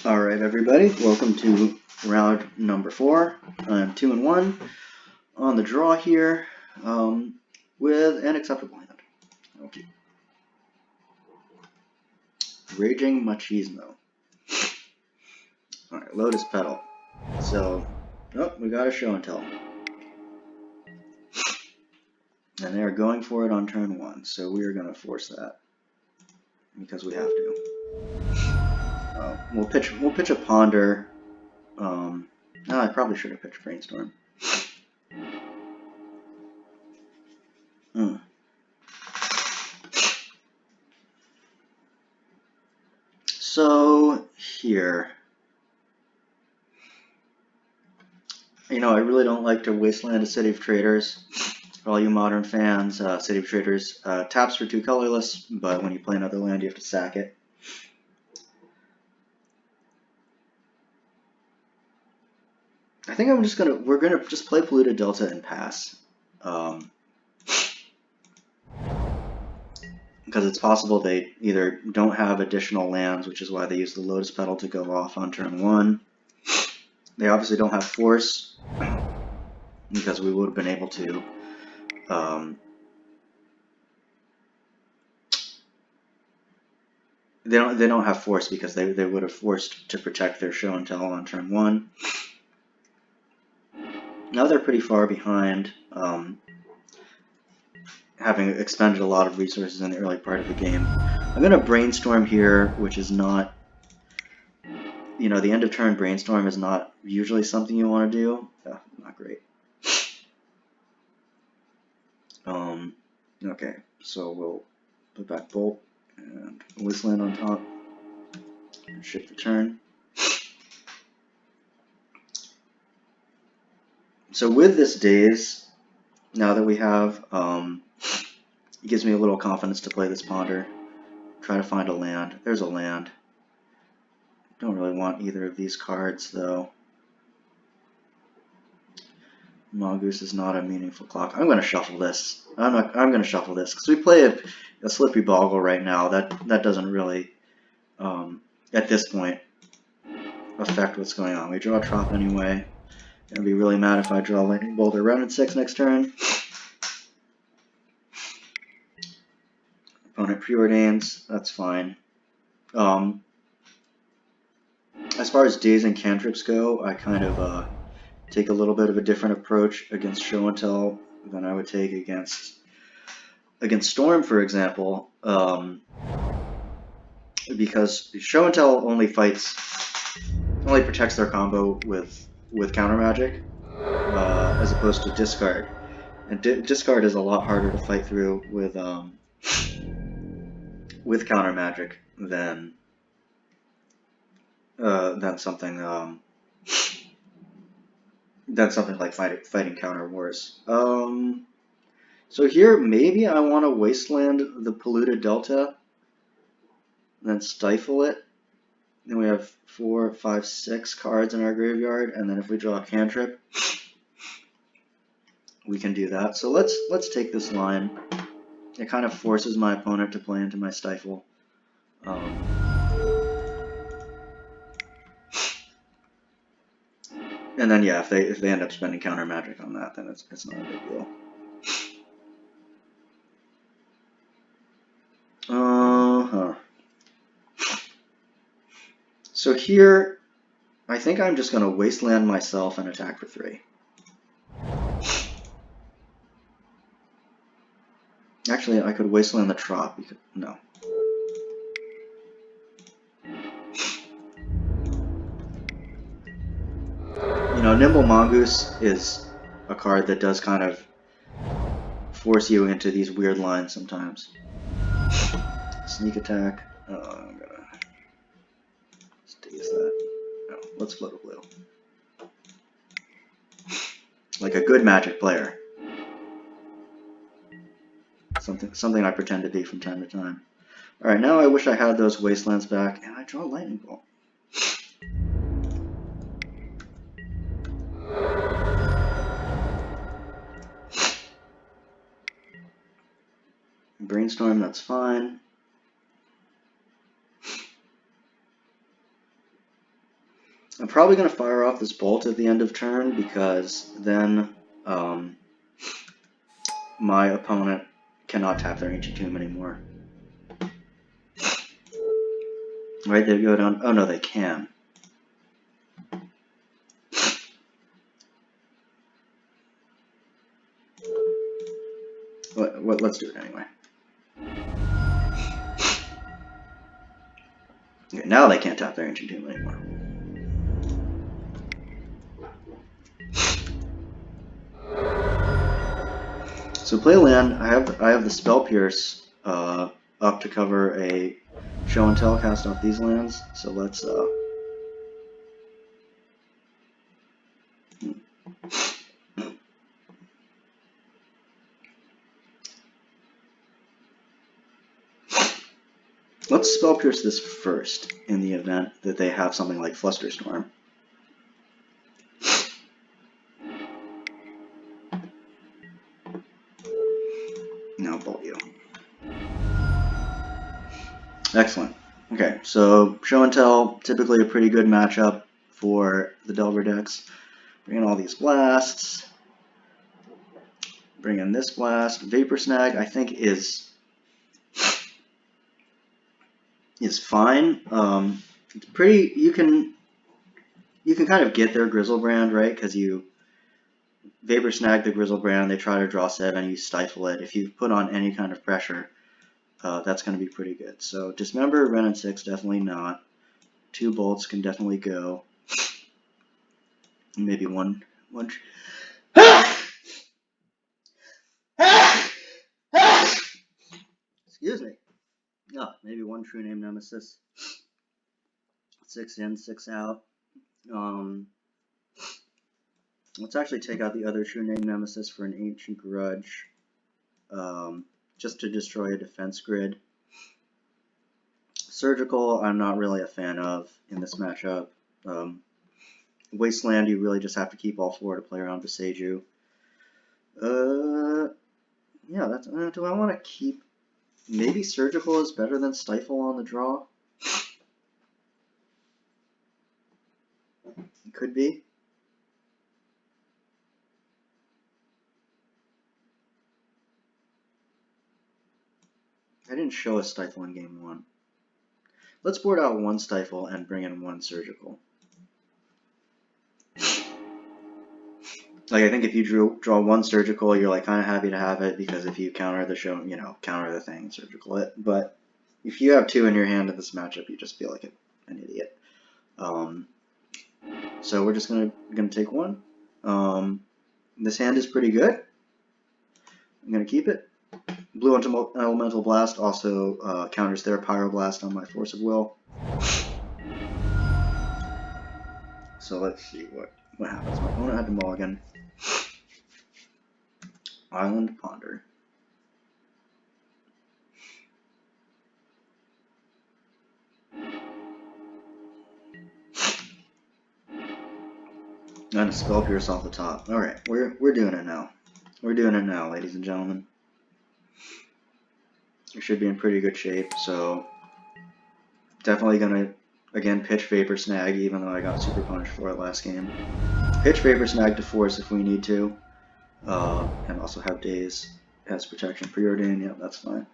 Alright everybody, welcome to round number 4. I'm 2-1 on the draw here with an acceptable hand. Okay. Raging Machismo. Alright, Lotus Petal. So, we got a show and tell. And they are going for it on turn 1, so we are going to force that because we have to. We'll pitch a Ponder. No, I probably should have pitched Brainstorm. So here, I really don't like to wasteland a City of Traders. For all you modern fans, City of Traders taps for 2 colorless, but when you play another land, you have to sack it. I think we're gonna just play Polluted Delta and pass. Because it's possible they either don't have additional lands, which is why they use the Lotus Petal to go off on turn 1. They obviously don't have Force, because we would have been able to they don't have Force because they would have forced to protect their show and tell on turn 1. Now they're pretty far behind, having expended a lot of resources in the early part of the game. I'm going to Brainstorm here, which is not, the end of turn Brainstorm is not usually something you want to do. Not great. Okay, so we'll put back Bolt and Wasteland on top and shift the turn. So with this Daze, now that we have, it gives me a little confidence to play this Ponder. Try to find a land. There's a land. Don't really want either of these cards though. Mongoose is not a meaningful clock. I'm going to shuffle this. I'm going to shuffle this because we play a Slippery Boggle right now. That doesn't really, at this point, affect what's going on. We draw a Trop anyway. Gonna be really mad if I draw Lightning Bolt or Rounded 6 next turn. Opponent preordains. That's fine. As far as Daze and Cantrips go, I kind of take a little bit of a different approach against Show and Tell than I would take against Storm, for example, because Show and Tell only protects their combo with counter magic, as opposed to Discard, and Discard is a lot harder to fight through with counter magic than something. That's something like fighting counter wars. So here, maybe I want to wasteland the Polluted Delta, and then stifle it. Then we have 4, 5, 6 cards in our graveyard, and then if we draw a cantrip, we can do that. So let's take this line. It kind of forces my opponent to play into my stifle. And then yeah, if they end up spending counter magic on that, then it's not a big deal. So here, I think I'm just going to wasteland myself and attack for 3. Actually, I could wasteland the Trop. No. Nimble Mongoose is a card that does kind of force you into these weird lines sometimes. Sneak attack. I'm gonna use that. No, let's float a blue. Like a good Magic player. Something I pretend to be from time to time. Alright, now I wish I had those wastelands back, and I draw a Lightning Bolt. Brainstorm, that's fine. I'm probably going to fire off this bolt at the end of turn because then my opponent cannot tap their ancient tomb anymore. Right, they go down. Oh no, they can. Let's do it anyway. Okay, now they can't tap their ancient tomb anymore. So play land. I have the Spell Pierce up to cover a Show and Tell cast off these lands. So let's Spell Pierce this first in the event that they have something like Flusterstorm. Now bolt you. Excellent. Okay, so Show and Tell, typically a pretty good matchup for the Delver decks. Bring in all these blasts. Bring in this blast. Vapor Snag, I think, is fine. It's pretty. You can kind of get their Grizzlebrand, right? Because you Vapor Snag the Grizzlebrand, they try to draw 7, you stifle it. If you put on any kind of pressure, that's going to be pretty good. So Dismember, Wrenn and 6, definitely not. 2 bolts can definitely go. Maybe one. Excuse me. Oh, maybe one True Name Nemesis. 6 in, 6 out. Let's actually take out the other True Name Nemesis for an Ancient Grudge, just to destroy a defense grid. Surgical, I'm not really a fan of in this matchup. Wasteland, you really just have to keep all 4 to play around Beseiju. Yeah, that's. Do I want to keep? Maybe Surgical is better than Stifle on the draw. It could be. I didn't show a Stifle in game 1. Let's board out 1 Stifle and bring in 1 Surgical. Like, I think if you draw 1 Surgical, you're like kind of happy to have it, because if you counter the show, counter the thing, Surgical it. But if you have 2 in your hand in this matchup, you just feel like an idiot. So we're just gonna take 1. This hand is pretty good. I'm gonna keep it. Blue Elemental Blast also counters their Pyroblast on my Force of Will. So let's see what happens. My opponent had to mulligan. Island Ponder. And a Spell Pierce off the top. Alright, we're doing it now. We're doing it now, ladies and gentlemen. We should be in pretty good shape, so definitely gonna, again, pitch Vapor Snag, even though I got super punished for it last game. Pitch Vapor Snag to force if we need to. And also have Daze as protection. Preordain, yeah, that's fine.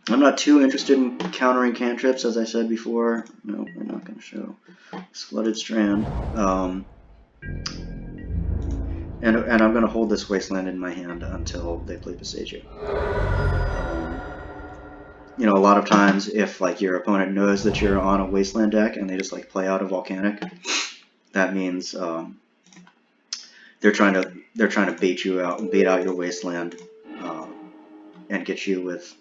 I'm not too interested in countering cantrips, as I said before. No, I'm not going to show. Flooded Strand. And I'm going to hold this Wasteland in my hand until they play Beseiju. A lot of times, if like your opponent knows that you're on a Wasteland deck and they just like play out a Volcanic, that means they're trying to bait out your Wasteland, and get you with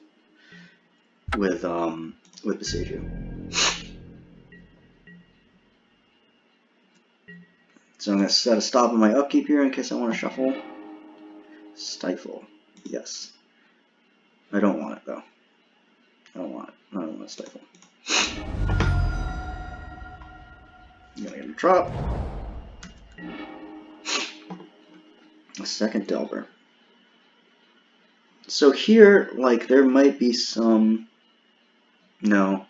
Beseiju. So I'm going to set a stop on my upkeep here in case I want to shuffle. Stifle. Yes. I don't want it, though. I don't want to stifle. I'm going to get a drop. A second Delver. So here, like, there might be some. No,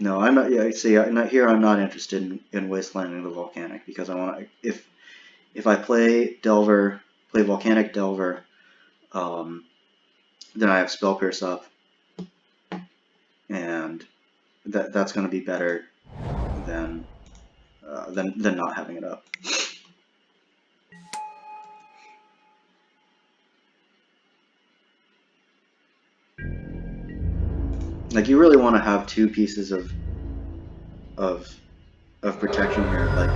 I'm not. Yeah, see, I'm not here. I'm not interested in wastelanding the volcanic because I want. If I play Delver, play volcanic Delver, then I have Spell Pierce up, and that's going to be better than not having it up. Like, you really want to have two pieces of protection here. Like,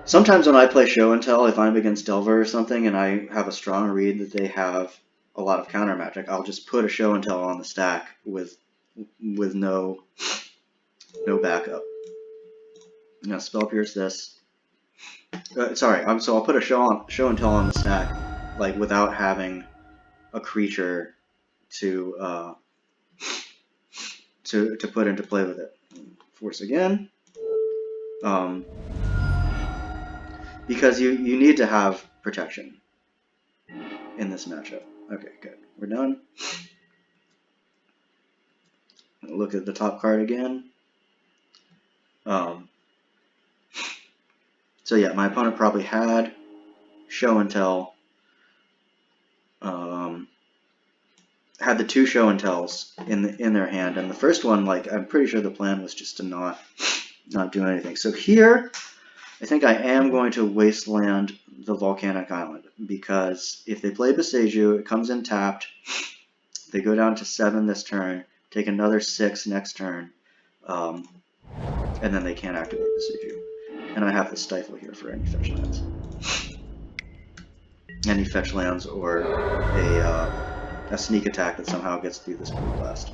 sometimes when I play Show and Tell, if I'm against Delver or something, and I have a strong read that they have a lot of counter magic, I'll just put a Show and Tell on the stack with no backup. I'm gonna Spell Pierce this. Sorry, so I'll put a Show and Tell on the stack, like, without having a creature to put into play with it. Force again. Because you need to have protection in this matchup. Okay, good. We're done. Look at the top card again. So yeah, my opponent probably had Show and Tell. Had the two Show and Tells in their hand, and the first one, like, I'm pretty sure the plan was just to not do anything. So here, I think I am going to wasteland the Volcanic Island, because if they play Boseiju, it comes in tapped. They go down to 7 this turn, take another 6 next turn, and then they can't activate Boseiju. And I have the Stifle here for any fetch lands. Any fetch lands or a sneak attack that somehow gets through this Blue Blast.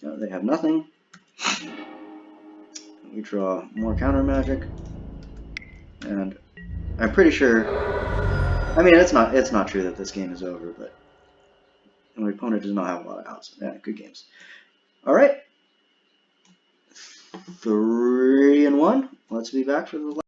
They have nothing. We draw more counter magic, and I'm pretty sure. I mean, it's not true that this game is over, but my opponent does not have a lot of outs. Yeah, good games. All right, 3-1. Let's be back for the